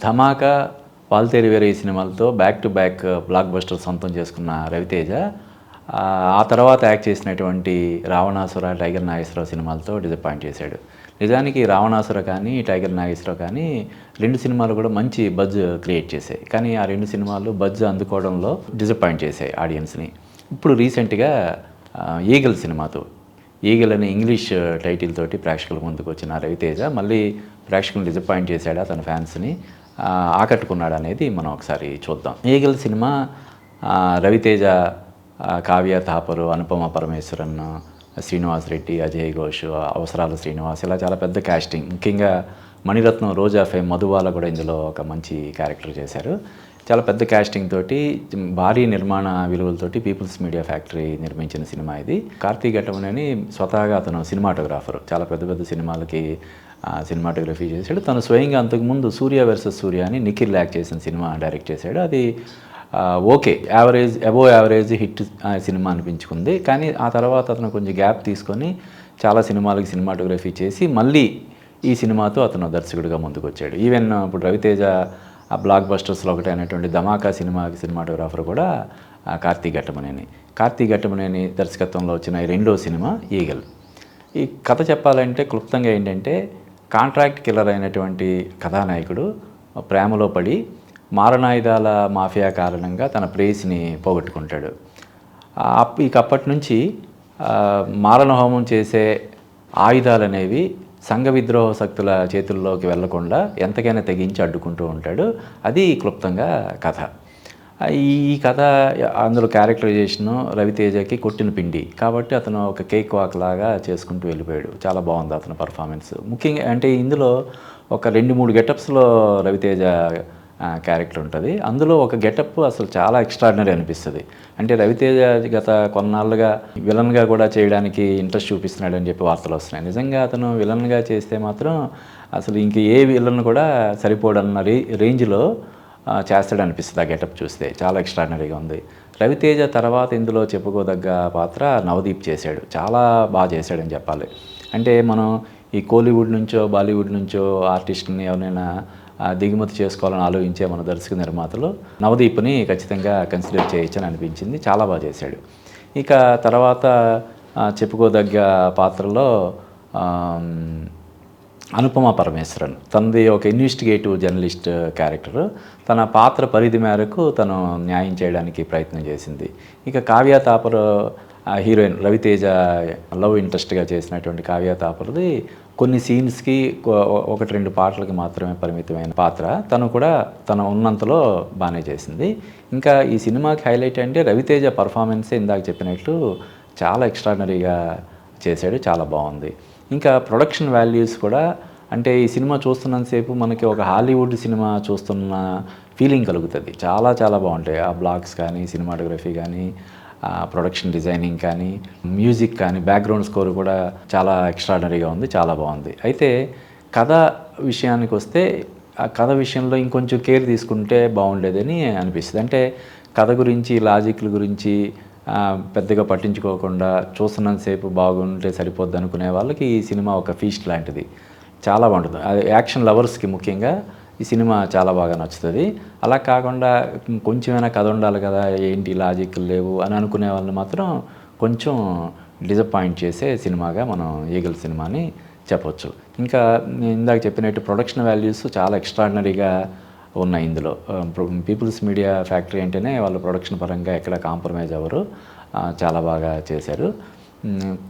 ధమాకా, వాల్తేరు వీరయ్య సినిమాలతో back to back block buster సొంతం చేసుకున్న రవితేజ ఆ తర్వాత యాక్ట్ చేసినటువంటి రావణాసుర, టైగర్ నాగేశ్వరరావు సినిమాలతో డిసప్పాయింట్ చేశాడు. నిజానికి రావణాసుర కానీ, టైగర్ నాగేశ్వరరావు కానీ 2 సినిమాలు కూడా మంచి బజ్ క్రియేట్ చేశాయి. కానీ ఆ 2 సినిమాలు బజ్ అందుకోవడంలో డిసప్పాయింట్ చేశాయి ఆడియన్స్ని. ఇప్పుడు రీసెంట్గా ఈగల్ సినిమాతో, ఈగల్ అనే ఇంగ్లీష్ టైటిల్ తోటి ప్రేక్షకుల ముందుకు వచ్చిన రవితేజ మళ్ళీ ప్రేక్షకులను డిసప్పాయింట్ చేశాడా, తన ఫ్యాన్స్ని ఆకట్టుకున్నాడు అనేది మనం ఒకసారి చూద్దాం. ఈగల్ సినిమా రవితేజ, కావ్య థాపరు, అనుపమ పరమేశ్వరన్, శ్రీనివాస్ రెడ్డి, అజయ్ ఘోష్, అవసరాల శ్రీనివాస్, ఇలా చాలా పెద్ద కాస్టింగ్. ముఖ్యంగా మణిరత్నం, రోజా ఫేమ్, మధుబాల కూడా ఇందులో ఒక మంచి క్యారెక్టర్ చేశారు. చాలా పెద్ద కాస్టింగ్ తోటి, భారీ నిర్మాణ విలువలతోటి పీపుల్స్ మీడియా ఫ్యాక్టరీ నిర్మించిన సినిమా ఇది. కార్తీక్ ఘట్టమనేని స్వతహాగా అతను సినిమాటోగ్రాఫర్, చాలా పెద్ద పెద్ద సినిమాలకి సినిమాటోగ్రఫీ చేశాడు. తను స్వయంగా అంతకుముందు సూర్య వర్సెస్ సూర్య అని నిఖిల్ యాక్ట్ చేసిన సినిమా డైరెక్ట్ చేశాడు. అది okay, average, above average hit సినిమా అనిపించుకుంది. కానీ ఆ తర్వాత అతను కొంచెం గ్యాప్ తీసుకొని చాలా సినిమాలకి సినిమాటోగ్రఫీ చేసి మళ్ళీ ఈ సినిమాతో అతను దర్శకుడిగా ముందుకు వచ్చాడు. ఈవెన్ ఇప్పుడు రవితేజ ఆ బ్లాక్ బస్టర్స్లో ఒకటి అయినటువంటి ధమాకా సినిమాకి సినిమాటోగ్రాఫర్ కూడా కార్తీక్ ఘట్టమనేని. కార్తీక్ ఘట్టమనేని దర్శకత్వంలో వచ్చిన ఈ 2వ సినిమా ఈగల్. ఈ కథ చెప్పాలంటే క్లుప్తంగా ఏంటంటే, కాంట్రాక్ట్ కిల్లర్ అయినటువంటి కథానాయకుడు ప్రేమలో పడి మారణాయుధాల మాఫియా కారణంగా తన ప్రేయసిని పోగొట్టుకుంటాడు. ఇక అప్పటి నుంచి మారణ హోమం చేసే ఆయుధాలు అనేవి సంఘ విద్రోహ శక్తుల చేతుల్లోకి వెళ్లకుండా ఎంతకైనా తెగించి అడ్డుకుంటూ ఉంటాడు. అది క్లుప్తంగా కథ. ఈ కథ, అందులో క్యారెక్టరైజేషను రవితేజకి కొట్టిన పిండి కాబట్టి అతను ఒక కేక్ వాక్ లాగా చేసుకుంటూ వెళ్ళిపోయాడు. చాలా బాగుంది అతని పర్ఫార్మెన్స్. ముఖ్యంగా అంటే ఇందులో ఒక 2-3 గెటప్స్లో రవితేజ క్యారెక్టర్ ఉంటుంది. అందులో ఒక గెటప్ అసలు చాలా ఎక్స్ట్రాడినరీ అనిపిస్తుంది. అంటే రవితేజ గత కొన్నాళ్ళుగా విలన్గా కూడా చేయడానికి ఇంట్రెస్ట్ చూపిస్తున్నాడని చెప్పి వార్తలు వస్తున్నాయి. నిజంగా అతను విలన్గా చేస్తే మాత్రం అసలు ఇంక ఏ విలన్ కూడా సరిపోడన్న రేంజ్లో చేస్తాడనిపిస్తుంది ఆ గెటప్ చూస్తే. చాలా ఎక్స్ట్రాడినరీగా ఉంది. రవితేజ తర్వాత ఇందులో చెప్పుకోదగ్గ పాత్ర నవదీప్ చేశాడు. చాలా బాగా చేశాడని చెప్పాలి. అంటే మనం ఈ కోలీవుడ్ నుంచో బాలీవుడ్ నుంచో ఆర్టిస్ట్ని ఎవరైనా దిగుమతి చేసుకోవాలని ఆలోచించే మన దర్శక నిర్మాతలు నవదీప్ని ఖచ్చితంగా కన్సిడర్ చేయొచ్చని అనిపించింది. చాలా బాగా చేశాడు. ఇక తర్వాత చెప్పుకోదగ్గ పాత్రలో అనుపమ పరమేశ్వరన్, తనది ఒక ఇన్వెస్టిగేటివ్ జర్నలిస్ట్ క్యారెక్టర్. తన పాత్ర పరిధి మేరకు తను న్యాయం చేయడానికి ప్రయత్నం చేసింది. ఇక కావ్య థాపర్ హీరోయిన్, రవితేజ లవ్ ఇంట్రెస్ట్గా చేసినటువంటి కావ్య థాపర్ది కొన్ని సీన్స్కి 1-2 పాటలకి మాత్రమే పరిమితమైన పాత్ర. తను కూడా తన ఉన్నంతలో బాగానే చేసింది. ఇంకా ఈ సినిమాకి హైలైట్ అంటే రవితేజ పర్ఫార్మెన్సే ఇందాక చెప్పినట్లు చాలా ఎక్స్ట్రాడినరీగా చేశాడు. చాలా బాగుంది. ఇంకా ప్రొడక్షన్ వాల్యూస్ కూడా, అంటే ఈ సినిమా చూస్తున్నంతసేపు మనకి ఒక హాలీవుడ్ సినిమా చూస్తున్న ఫీలింగ్ కలుగుతుంది. చాలా చాలా బాగుంటాయి ఆ బ్లాగ్స్ కానీ, సినిమాటోగ్రఫీ కానీ, ప్రొడక్షన్ డిజైనింగ్ కానీ, మ్యూజిక్ కానీ, బ్యాక్గ్రౌండ్ స్కోర్ కూడా చాలా ఎక్స్ట్రాడినరీగా ఉంది. చాలా బాగుంది. అయితే కథ విషయానికి వస్తే, ఆ కథ విషయంలో ఇంకొంచెం కేర్ తీసుకుంటే బాగుండేదని అనిపిస్తుంది. అంటే కథ గురించి, లాజిక్ల గురించి పెద్దగా పట్టించుకోకుండా చూస్తున్నంతసేపు బాగుంటే సరిపోద్ది అనుకునే వాళ్ళకి ఈ సినిమా ఒక ఫీస్ట్ లాంటిది. చాలా బాగుంటుంది. అది యాక్షన్ లవర్స్కి ముఖ్యంగా ఈ సినిమా చాలా బాగా నచ్చుతుంది. అలా కాకుండా కొంచెమైనా కథ ఉండాలి కదా, ఏంటి లాజిక్ లేవు అని అనుకునే వాళ్ళని మాత్రం కొంచెం డిసప్పాయింట్ చేసే సినిమాగా మనం ఈగల్ సినిమాని చెప్పొచ్చు. ఇంకా నేను ఇందాక చెప్పినట్టు ప్రొడక్షన్ వాల్యూస్ చాలా ఎక్స్ట్రాడినరీగా ఉన్నాయి ఇందులో. పీపుల్స్ మీడియా ఫ్యాక్టరీ అంటేనే వాళ్ళు ప్రొడక్షన్ పరంగా ఎక్కడ కాంప్రమైజ్ అవ్వరు. చాలా బాగా చేశారు.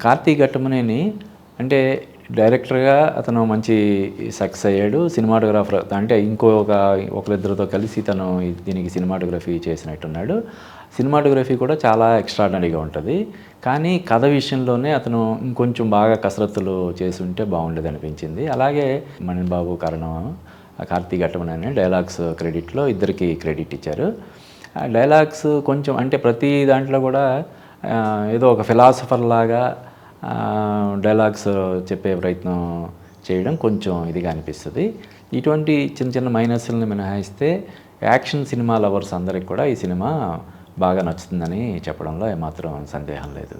కార్తీక్ ఘట్టమనేని అంటే డైరెక్టర్గా అతను మంచి సక్సెస్ అయ్యాడు. సినిమాటోగ్రాఫర్ అంటే ఒకరిద్దరితో కలిసి తను దీనికి సినిమాటోగ్రఫీ చేసినట్టున్నాడు. సినిమాటోగ్రఫీ కూడా చాలా ఎక్స్ట్రాడినరీగా ఉంటుంది. కానీ కథ విషయంలోనే అతను ఇంకొంచెం బాగా కసరత్తులు చేసి ఉంటే బాగుండేది అనిపించింది. అలాగే మణి బాబు, కారణం కార్తీక్ ఘట్టమనేని డైలాగ్స్ క్రెడిట్లో ఇద్దరికి క్రెడిట్ ఇచ్చారు. డైలాగ్స్ కొంచెం అంటే ప్రతి దాంట్లో కూడా ఏదో ఒక ఫిలాసఫర్ లాగా డైలాగ్స్ చెప్పే ప్రయత్నం చేయడం కొంచెం ఇదిగా అనిపిస్తుంది. ఇటువంటి చిన్న చిన్న మైనస్లను మినహాయిస్తే యాక్షన్ సినిమా లవర్స్ అందరికి కూడా ఈ సినిమా బాగా నచ్చుతుందని చెప్పడంలో ఏమాత్రం సందేహం లేదు.